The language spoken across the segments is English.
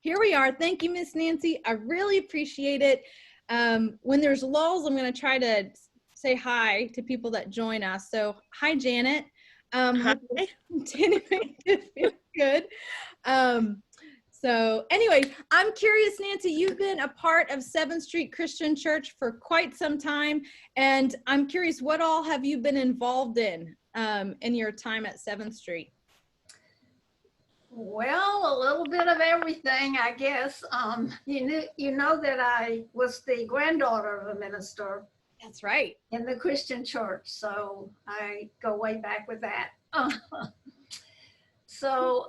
Here we are. Thank you, Miss Nancy. I really appreciate it. When there's lulls, I'm going to try to say hi to people that join us. So, hi, Janet. Hi. Continuing to feel good. So anyway, I'm curious, Nancy, you've been a part of 7th Street Christian Church for quite some time. And I'm curious, what all have you been involved in your time at 7th Street? Well, a little bit of everything, I guess. You know that I was the granddaughter of a minister. That's right. In the Christian church, so I go way back with that. So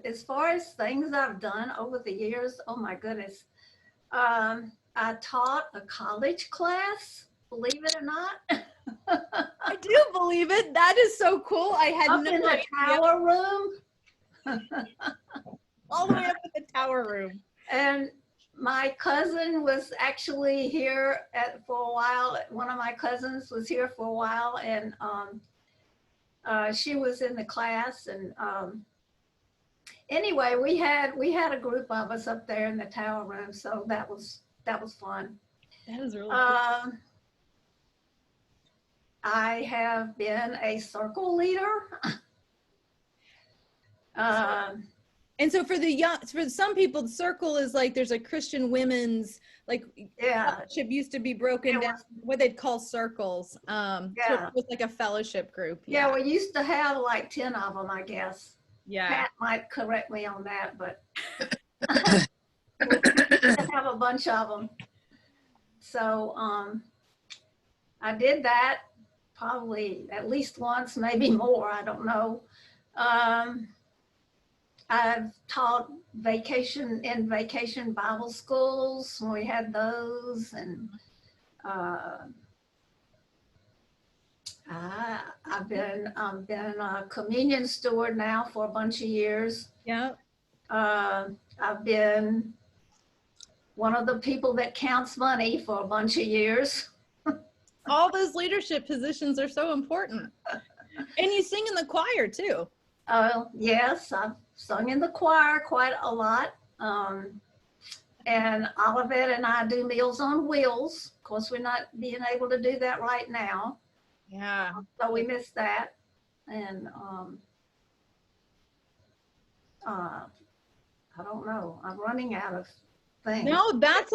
as far as things I've done over the years, oh my goodness. I taught a college class, believe it or not. I do believe it. That is so cool. I had up no in the idea. tower room. All the way up in the tower room. And my cousin was actually here for a while. One of my cousins was here for a while, and she was in the class. And anyway, we had a group of us up there in the tower room, so that was fun. That is really cool. I have been a circle leader. And so for some people, the circle is like there's a Christian women's fellowship used to be broken down, what they'd call circles. So it was like a fellowship group. Yeah, we used to have like 10 of them, I guess. Yeah. Pat might correct me on that, but we used to have a bunch of them. So I did that probably at least once, maybe more, I don't know. I've taught vacation Bible schools when we had those, and I've been a communion steward now for a bunch of years. Yeah. I've been one of the people that counts money for a bunch of years. All those leadership positions are so important. And you sing in the choir too. Yes, I've sung in the choir quite a lot. And Olivet and I do Meals on Wheels. Of course, we're not being able to do that right now. Yeah. So we missed that. And I don't know. I'm running out of things. No, that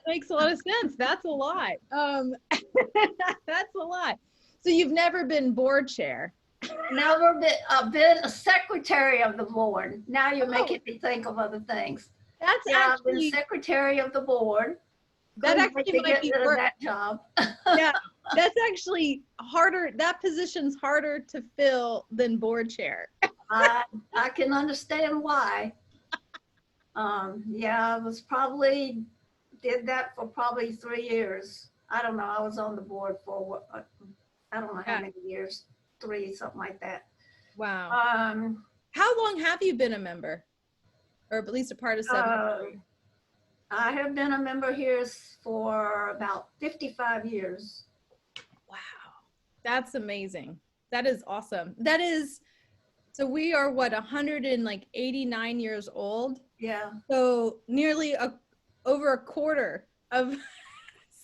makes a lot of sense. That's a lot. That's a lot. So you've never been board chair? Never been. I've been a secretary of the board. Now you're making me think of other things. That's I've been secretary of the board. That actually might be that job. Yeah, that's actually harder. That position's harder to fill than board chair. I can understand why. Yeah, did that for probably 3 years. I don't know. I was on the board for I don't know how many years, 3, something like that. Wow. How long have you been a member, or at least a part of 7th Street? I have been a member here for about 55 years. Wow, that's amazing. That is awesome. That is, so we are what, 189 years old? Yeah. So nearly over a quarter of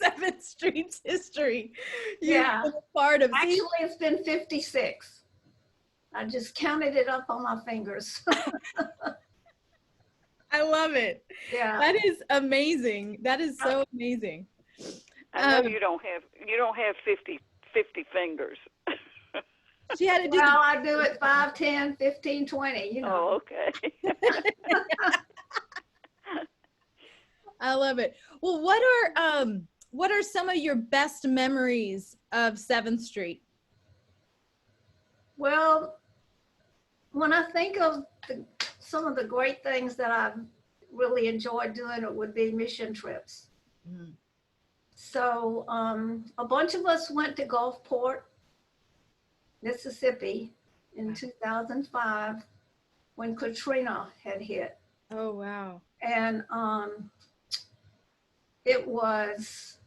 7th Street's history. Yeah. You've been a part of. Actually, it's been 56. I just counted it up on my fingers. I love it. Yeah. That is amazing. That is so amazing. I know you don't have 50 fingers. She had to do well, I do it 5, 10, 15, 20, you know. Oh, okay. I love it. Well, what are some of your best memories of 7th Street? Well, when I think of some of the great things that I've really enjoyed doing, it would be mission trips. Mm. So a bunch of us went to Gulfport, Mississippi in 2005 when Katrina had hit. Oh, wow. And it was,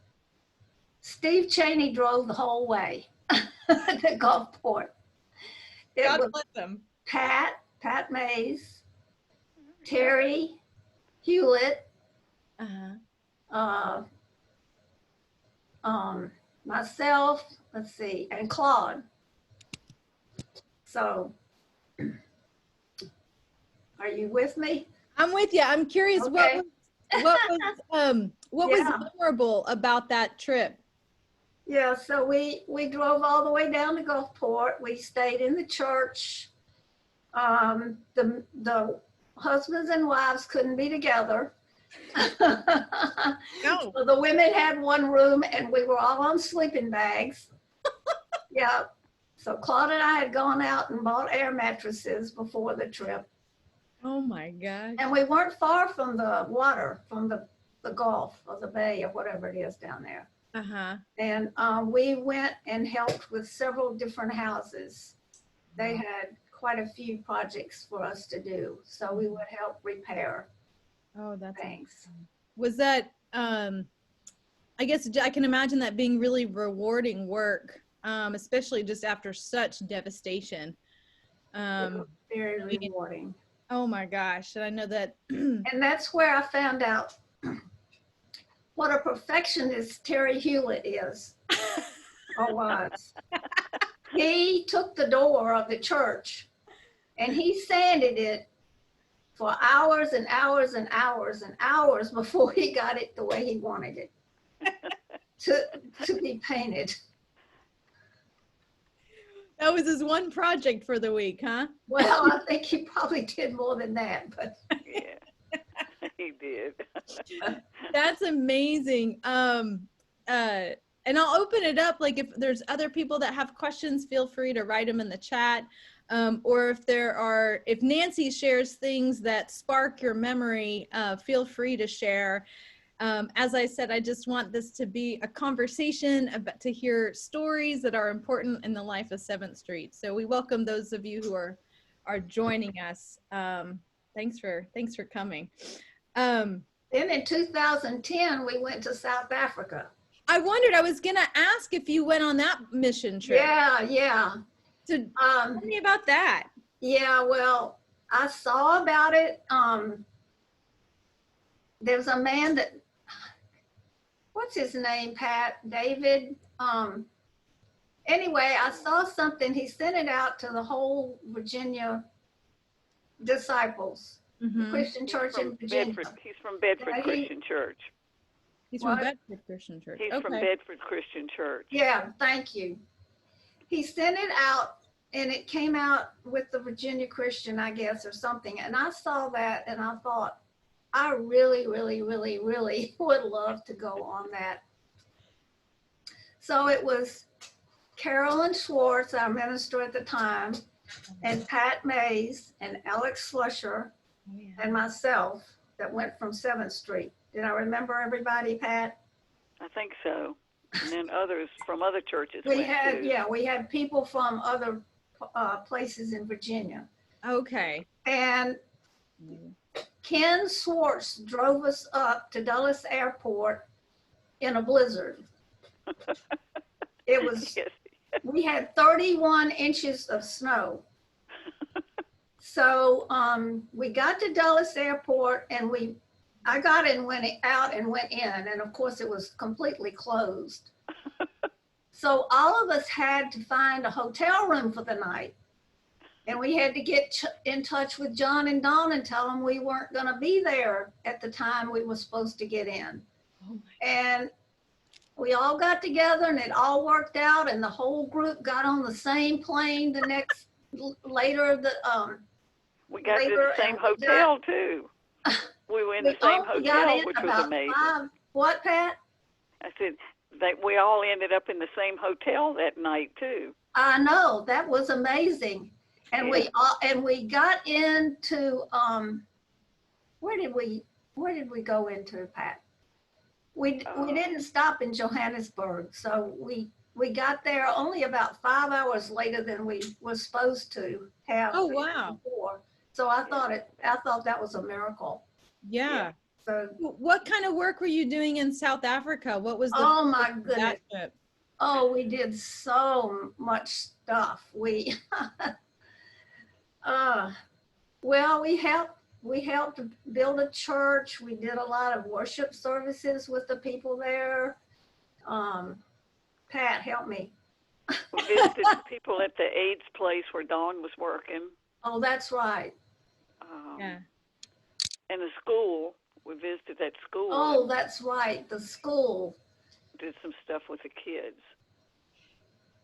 Steve Cheney drove the whole way to Gulfport. God bless him. Pat Mays, Terry Hewlett, Uh-huh. Myself, let's see, and Claude. So, are you with me? I'm with you. I'm curious Okay. what was memorable about that trip? Yeah, so we drove all the way down to Gulfport. We stayed in the church. The husbands and wives couldn't be together. No. So the women had one room and we were all on sleeping bags. Yeah. So Claude and I had gone out and bought air mattresses before the trip. Oh my gosh. And we weren't far from the water, from the Gulf or the bay or whatever it is down there. Uh-huh. And we went and helped with several different houses. They had quite a few projects for us to do. So we would help repair things. Was that, I guess I can imagine that being really rewarding work, especially just after such devastation. Very rewarding. Oh my gosh. And I know that. And that's where I found out what a perfectionist Terry Hewlett is or was. He took the door of the church and he sanded it for hours and hours and hours and hours before he got it the way he wanted it to be painted. That was his one project for the week, huh? Well, I think he probably did more than that, but yeah, he did. That's amazing. And I'll open it up. Like if there's other people that have questions, feel free to write them in the chat. Or if Nancy shares things that spark your memory, feel free to share. As I said, I just want this to be a conversation to hear stories that are important in the life of 7th Street. So we welcome those of you who are joining us. Thanks for coming. Then in 2010, we went to South Africa. I wondered, I was gonna ask if you went on that mission trip. Yeah. So tell me about that. Yeah, well, I saw about it. There's a man that, what's his name, Pat? David? Anyway, I saw something. He sent it out to the whole Virginia disciples, Christian Church in Virginia. He's from Bedford Christian Church. He's from Bedford Christian Church. He's from Bedford Christian Church. Yeah, thank you. He sent it out and it came out with the Virginia Christian, I guess, or something. And I saw that and I thought, I really, really, really, really would love to go on that. So it was Carolyn Schwartz, our minister at the time, and Pat Mays and Alex Slusher and myself that went from 7th Street. Did I remember everybody, Pat? I think so. And then others from other churches. We had people from other places in Virginia. Okay. And Ken Swartz drove us up to Dulles Airport in a blizzard. It was, we had 31 inches of snow. So we got to Dulles Airport and I got in, went out and went in. And of course it was completely closed. So all of us had to find a hotel room for the night. And we had to get in touch with John and Dawn and tell them we weren't going to be there at the time we were supposed to get in. And we all got together and it all worked out and the whole group got on the same plane the next later. We got to the same hotel too. We were in the same hotel, which was amazing. What, Pat? I said that we all ended up in the same hotel that night too. I know, that was amazing. And we got into where did we go into, Pat? We didn't stop in Johannesburg, so we got there only about 5 hours later than we were supposed to have. Oh wow! Before. So I thought that was a miracle. Yeah. So what kind of work were you doing in South Africa? What was the oh my goodness! Oh, we did so much stuff. We well, we helped we helped build a church. We did a lot of worship services with the people there. Pat, help me. We visited people at the AIDS place where Dawn was working. Oh, that's right. Yeah. And the school, we visited that school. Oh, that's right, the school. Did some stuff with the kids.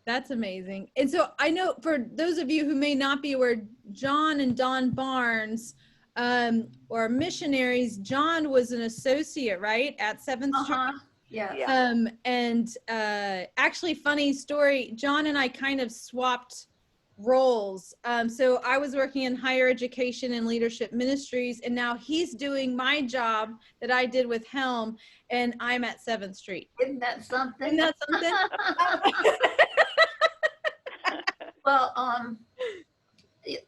That's amazing. And so I know for those of you who may not be aware, John and Dawn Barnes or missionaries, John was an associate, right, at 7th Street? Yeah. And actually, funny story, John and I kind of swapped roles. So I was working in higher education and leadership ministries, and now he's doing my job that I did with Helm, and I'm at 7th Street. Isn't that something? Isn't that something? Well,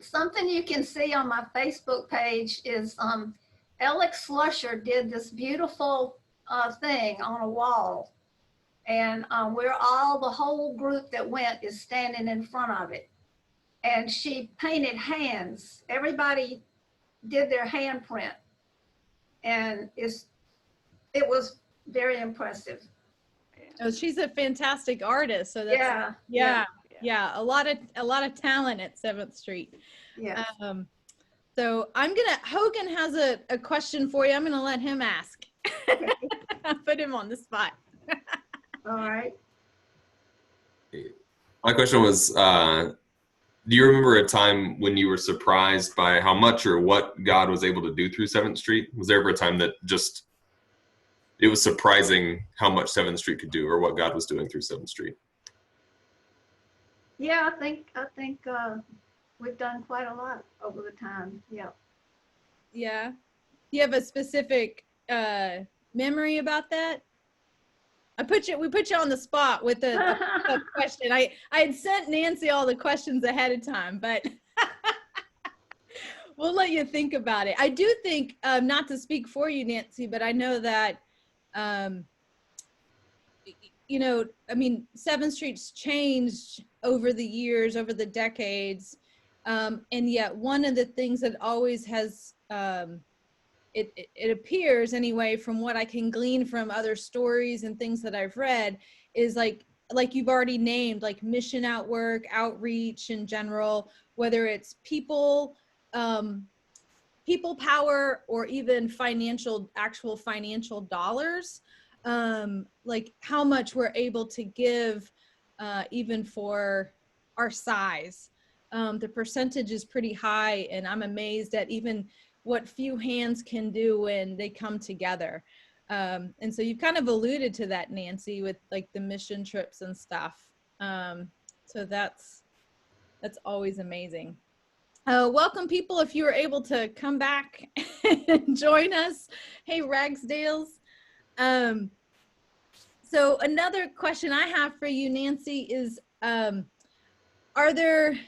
something you can see on my Facebook page is Alex Slusher did this beautiful thing on a wall, and we're all, the whole group that went is standing in front of it, and she painted hands. Everybody did their handprint, and it was very impressive. Oh, she's a fantastic artist. So that's yeah, a lot of talent at 7th Street. Yeah. So Hogan has a question for you. I'm gonna let him ask. Put him on the spot. All right. My question was, do you remember a time when you were surprised by how much or what God was able to do through 7th Street? Was there ever a time that just, it was surprising how much 7th Street could do, or what God was doing through 7th Street? Yeah, I think we've done quite a lot over the time. Yeah. Yeah. Do you have a specific memory about that? We put you on the spot with a question. I had sent Nancy all the questions ahead of time, but we'll let you think about it. I do think, not to speak for you, Nancy, but I know that, you know, I mean, 7th Street's changed over the years, over the decades. And yet one of the things that always has, it appears anyway, from what I can glean from other stories and things that I've read, is like you've already named, like mission outreach in general, whether it's people power or even actual financial dollars, like how much we're able to give even for our size. The percentage is pretty high, and I'm amazed at even what few hands can do when they come together. And so you've kind of alluded to that, Nancy, with like the mission trips and stuff. So that's always amazing. Welcome, people, if you were able to come back and join us. Hey, Ragsdales. So another question I have for you, Nancy, is are there,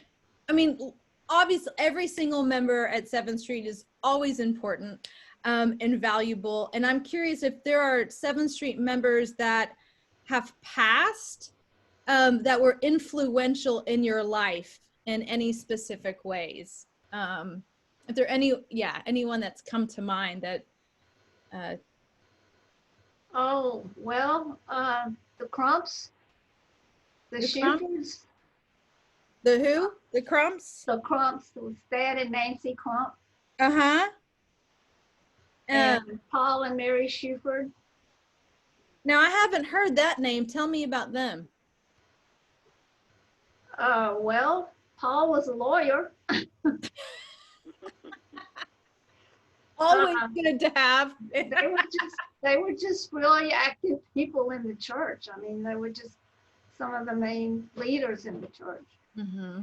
I mean, obviously every single member at 7th Street is always important and valuable. And I'm curious if there are 7th Street members that have passed that were influential in your life in any specific ways. If there anyone that's come to mind that Oh, well, the Crumps, the Shepherds. The who? The Crumps? The Crumps, it was Thad and Nancy Crump. Uh-huh. And Paul and Mary Shuford. Now, I haven't heard that name. Tell me about them. Well, Paul was a lawyer. Always good to have. They were just really active people in the church. I mean, they were just some of the main leaders in the church. Mm-hmm.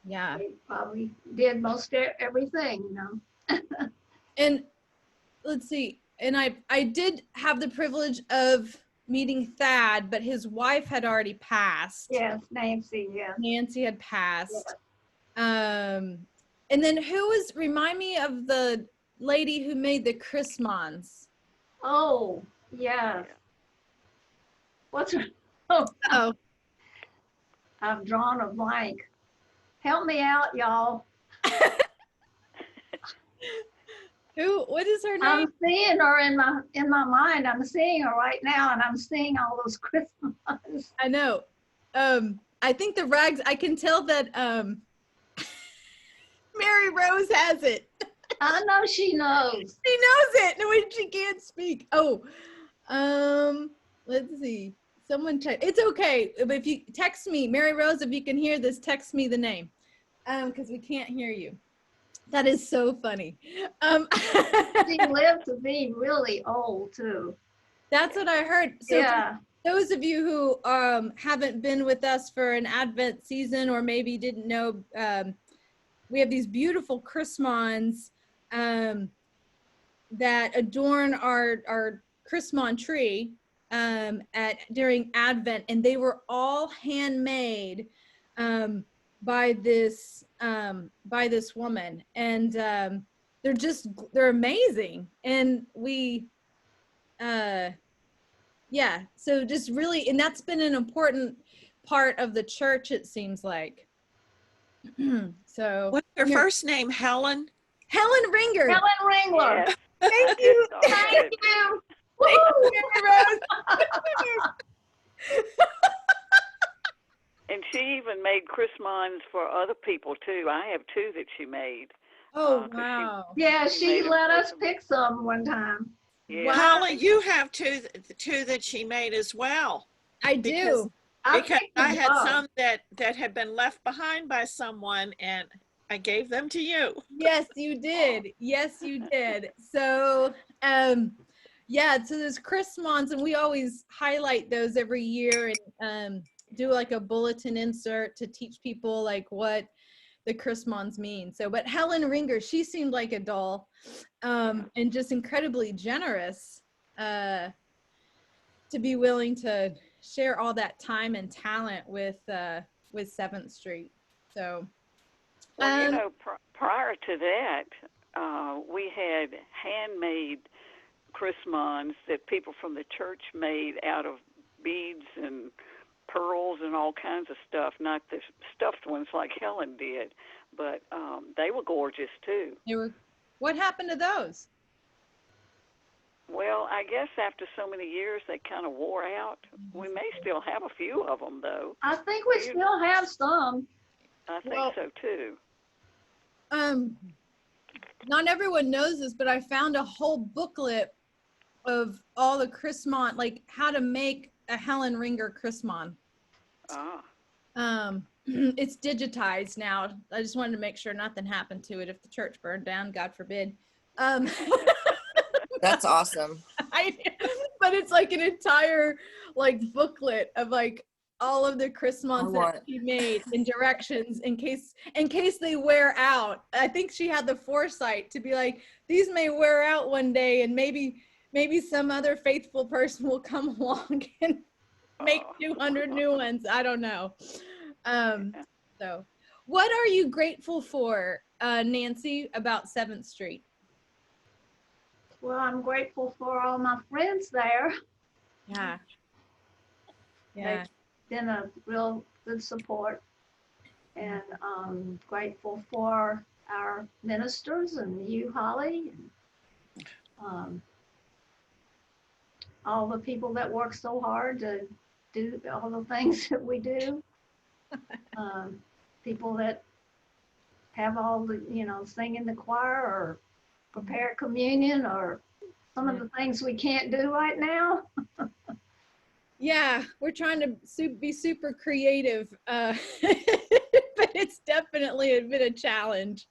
Yeah. They probably did most everything, you know. And let's see. And I did have the privilege of meeting Thad, but his wife had already passed. Yes, Nancy, yeah. Nancy had passed. Yeah. And then remind me of the lady who made the Chrismons. Oh, yeah. What's her? Oh, I've drawn a blank. Help me out, y'all. Who? What is her name? I'm seeing her in my mind. I'm seeing her right now, and I'm seeing all those Christmas. I know. I think the rags. I can tell that Mary Rose has it. I know she knows. She knows it when she can't speak. Oh, let's see. Someone check. It's okay. If you text me, Mary Rose, if you can hear this, text me the name. Because we can't hear you. That is so funny. She lived to be really old too. That's what I heard. So yeah. Those of you who haven't been with us for an Advent season, or maybe didn't know, we have these beautiful Chrismons that adorn our Chrismon tree during Advent, and they were all handmade by this woman, and they're amazing, and we yeah, so just really, and that's been an important part of the church, it seems like. So what's her first name? Helen Ringer. Helen Ringler. Yes. Thank you. Thank you. Thank you, Mary Rose. And she even made Chrismons for other people too. I have two that she made. Oh, wow. Yeah, she made let them us pick some one time. Yeah. Holly, you have two that she made as well. I do. Because I had some. some that had been left behind by someone, and I gave them to you. Yes, you did. Yes, you did. So, yeah, so there's Chrismons, and we always highlight those every year and do like a bulletin insert to teach people like what the Chrismons mean. So, but Helen Ringer, she seemed like a doll, and just incredibly generous to be willing to share all that time and talent with 7th Street. So, well, you know, prior to that, we had handmade Chrismons that people from the church made out of beads and pearls and all kinds of stuff, not the stuffed ones like Helen did, but they were gorgeous too. What happened to those? Well, I guess after so many years, they kind of wore out. We may still have a few of them, though. I think we still have some. I think so too. Not everyone knows this, but I found a whole booklet of all the Chrismon, like how to make a Helen Ringer Chrismon. It's digitized now. I just wanted to make sure nothing happened to it if the church burned down, God forbid. That's awesome. But it's like an entire like booklet of like all of the Chrismons that she made in directions in case they wear out. I think she had the foresight to be like, these may wear out one day, and maybe some other faithful person will come along and make 200 new ones. I don't know. So what are you grateful for, Nancy, about 7th Street? Well, I'm grateful for all my friends there. Yeah. They've been a real good support, and grateful for our ministers and you, Holly, and all the people that work so hard to do all the things that we do. People that have all the, sing in the choir or prepare communion or some of the things we can't do right now. Yeah, we're trying to be super creative, but it's definitely been a challenge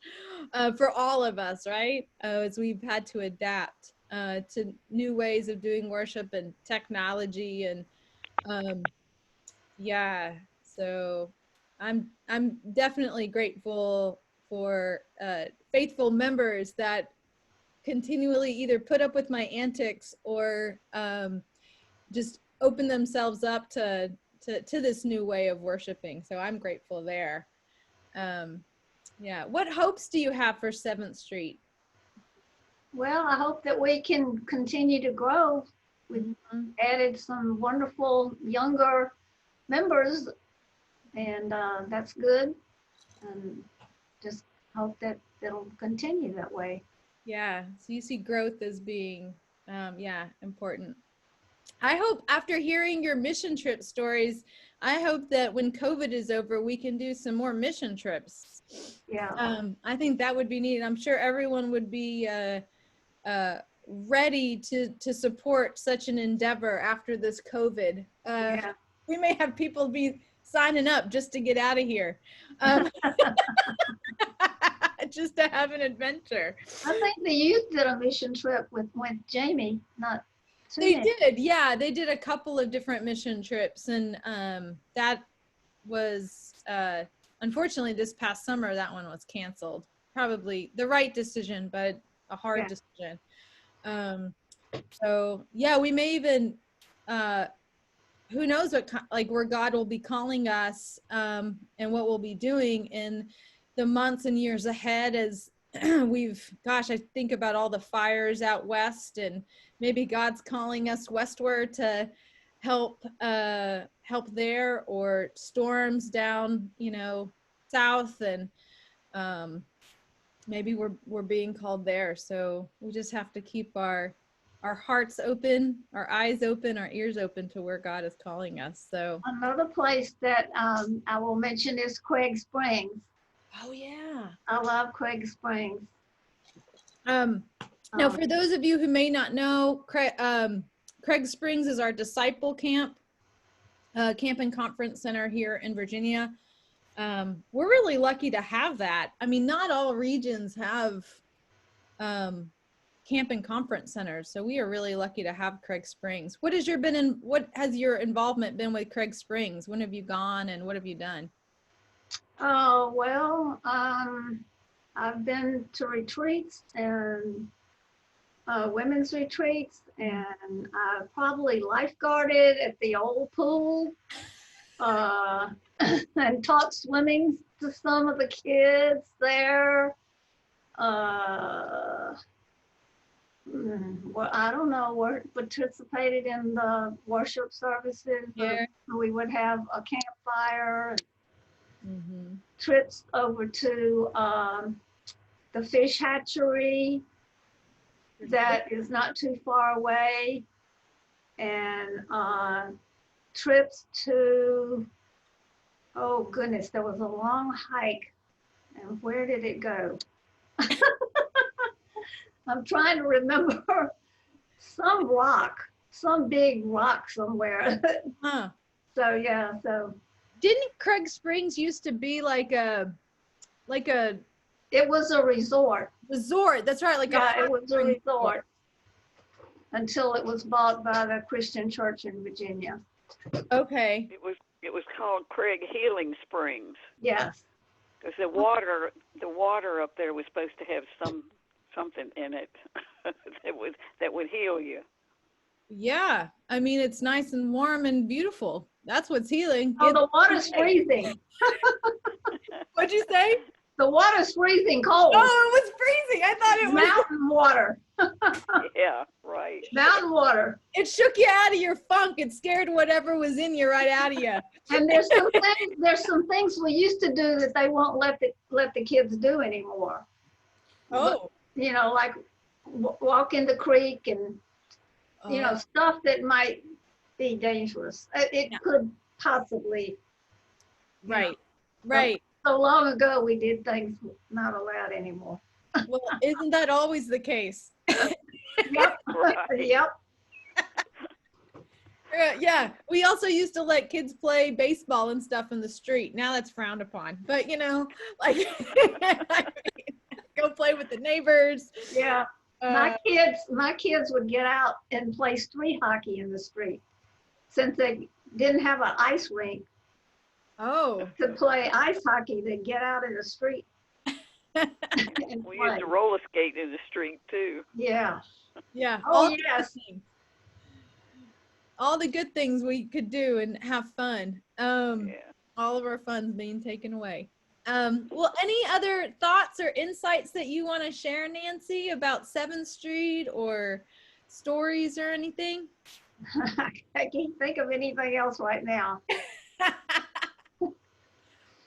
for all of us, right? As we've had to adapt to new ways of doing worship and technology, and yeah. So I'm definitely grateful for faithful members that continually either put up with my antics or just open themselves up to this new way of worshiping. So I'm grateful there. Yeah. What hopes do you have for 7th Street? Well, I hope that we can continue to grow. We've added some wonderful younger members, and that's good. And just hope that it'll continue that way. Yeah. So you see growth as being, yeah, important. I hope after hearing your mission trip stories, I hope that when COVID is over, we can do some more mission trips. Yeah. I think that would be neat. I'm sure everyone would be ready to support such an endeavor after this COVID. Yeah. We may have people be signing up just to get out of here, just to have an adventure. I think the youth did a mission trip with Jamie, not too They many. did, yeah. They did a couple of different mission trips, and that was unfortunately this past summer that one was canceled. Probably the right decision, but a hard decision. So yeah, we may even who knows what like where God will be calling us, and what we'll be doing in the months and years ahead as gosh, I think about all the fires out west, and maybe God's calling us westward to help there, or storms down, south, and maybe we're being called there. So we just have to keep our hearts open, our eyes open, our ears open to where God is calling us. So another place that I will mention is Craig Springs. Oh yeah, I love Craig Springs. Now for those of you who may not know, Craig Springs is our disciple camp and conference center here in Virginia. We're really lucky to have that. I mean, not all regions have camp and conference centers, so we are really lucky to have Craig Springs. What has your involvement been with Craig Springs? When have you gone, and what have you done? Oh, well, I've been to retreats and women's retreats, and I probably lifeguarded at the old pool, and taught swimming to some of the kids there. Well, I don't know, participated in the worship services. Yeah. We would have a campfire, Mm-hmm. trips over to the fish hatchery that is not too far away, and trips to, oh goodness, there was a long hike, and where did it go? I'm trying to remember some big rock somewhere. Huh. So yeah, so. Didn't Craig Springs used to be like a It was a resort. resort? That's right. It was a resort until it was bought by the Christian church in Virginia. Okay. It was called Craig Healing Springs. Yes. Because the water up there was supposed to have something in it that would heal you. Yeah, I mean, it's nice and warm and beautiful. That's what's healing. Oh, the water's freezing. What'd you say? The water's freezing cold. Oh, it was freezing. I thought it was mountain water. Yeah, right. Mountain water. It shook you out of your funk. It scared whatever was in you right out of you. And there's some things we used to do that they won't let the kids do anymore. Oh. You know, like walk in the creek and stuff that might be dangerous. It could possibly. Right. Right. So long ago, we did things not allowed anymore. Well, isn't that always the case? Yep. Right. Yep. Yeah, we also used to let kids play baseball and stuff in the street. Now that's frowned upon. But like go play with the neighbors. Yeah. My kids would get out and play street hockey in the street, since they didn't have an ice rink. Oh. To play ice hockey, they'd get out in the street. We used to roller skate in the street too. Yeah. Yeah. Oh, yes. All the good things we could do and have fun. All of our fun's being taken away. Well, any other thoughts or insights that you want to share, Nancy, about 7th Street or stories or anything? I can't think of anything else right now.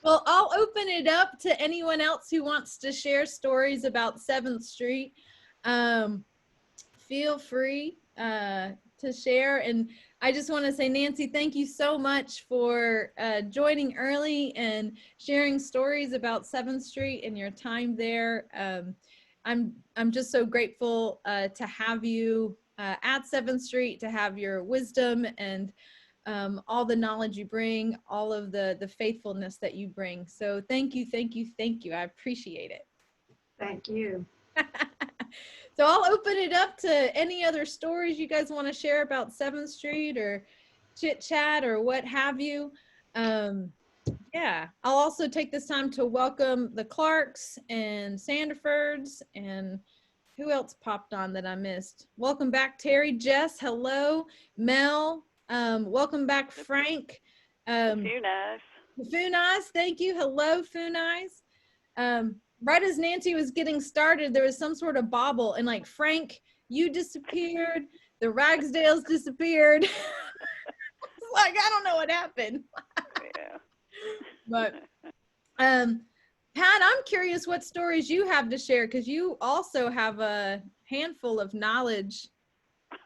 Well, I'll open it up to anyone else who wants to share stories about 7th Street. feel free to share. And I just want to say, Nancy, thank you so much for joining early and sharing stories about 7th Street and your time there. I'm just so grateful to have you at 7th Street, to have your wisdom and all the knowledge you bring, all of the faithfulness that you bring. So thank you, thank you, thank you. I appreciate it. Thank you. So I'll open it up to any other stories you guys want to share about 7th Street or chit chat or what have you. Yeah, I'll also take this time to welcome the Clarks and Sanderfords, and who else popped on that I missed? Welcome back, Terry, Jess, hello, Mel, welcome back, Frank. Funais, thank you, hello, Funais. Right as Nancy was getting started, there was some sort of bobble, and like, Frank, you disappeared, the Ragsdales disappeared. It's like, I don't know what happened. Yeah. But Pat, I'm curious what stories you have to share, because you also have a handful of knowledge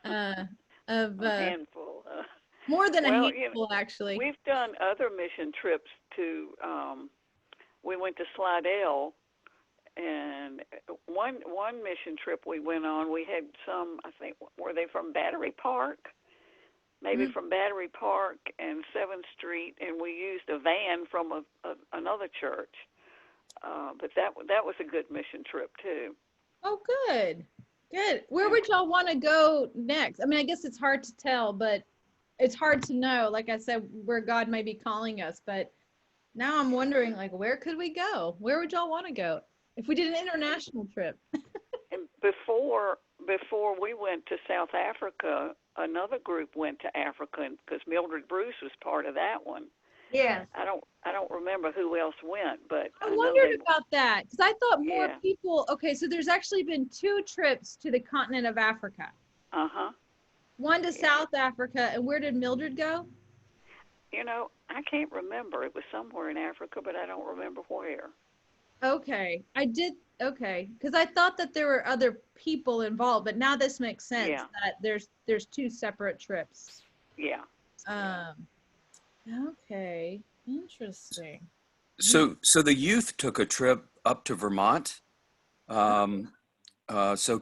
of a handful. more than a well, handful, you know, actually. We've done other mission trips to. We went to Slidell, and one mission trip we went on. We had some. I think were they from Battery Park? Maybe from Battery Park and 7th Street, and we used a van from another church. But that was a good mission trip too. Oh, good, good. Where would y'all want to go next? I mean, I guess it's hard to tell, but it's hard to know. Like I said, where God may be calling us. But now I'm wondering, like, where could we go? Where would y'all want to go if we did an international trip? And before we went to South Africa, another group went to Africa because Mildred Bruce was part of that one. Yes. I don't remember who else went, but I wondered about that, because I thought more Yeah. people. Okay, so there's actually been 2 trips to the continent of Africa. One to South Africa, and where did Mildred go? You know, I can't remember. It was somewhere in Africa, but I don't remember where. Okay, I did. Okay, because I thought that there were other people involved, but now this makes sense that there's 2 separate trips. Yeah. Okay, interesting. So the youth took a trip up to Vermont. So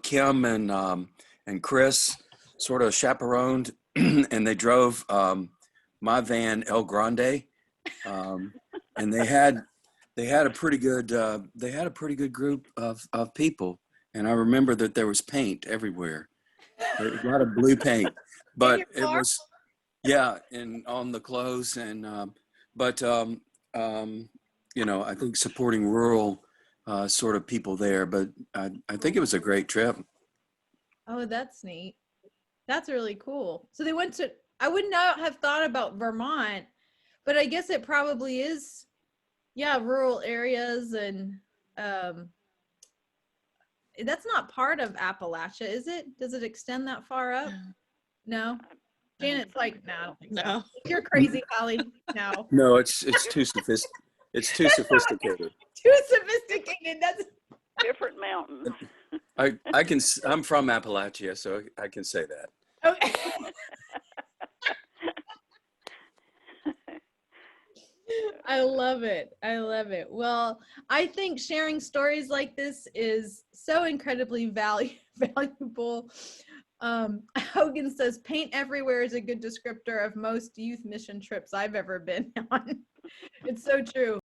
Kim and Chris sort of chaperoned, and they drove my van El Grande, and they had a pretty good group of people. And I remember that there was paint everywhere, a lot of blue paint, but it was and on the clothes and you know, I think supporting rural sort of people there, but I think it was a great trip. Oh, that's neat. That's really cool. So they went to, I would not have thought about Vermont, but I guess it probably is, rural areas, and that's not part of Appalachia, is it? Does it extend that far up? No? Janet's like, no, I don't think so. You're crazy, Holly. No. No, it's too sophisticated. It's too sophisticated. Too sophisticated. That's different mountains. I'm from Appalachia, so I can say that. Okay. I love it. I love it. Well, I think sharing stories like this is so incredibly valuable. Hogan says, paint everywhere is a good descriptor of most youth mission trips I've ever been on. It's so true.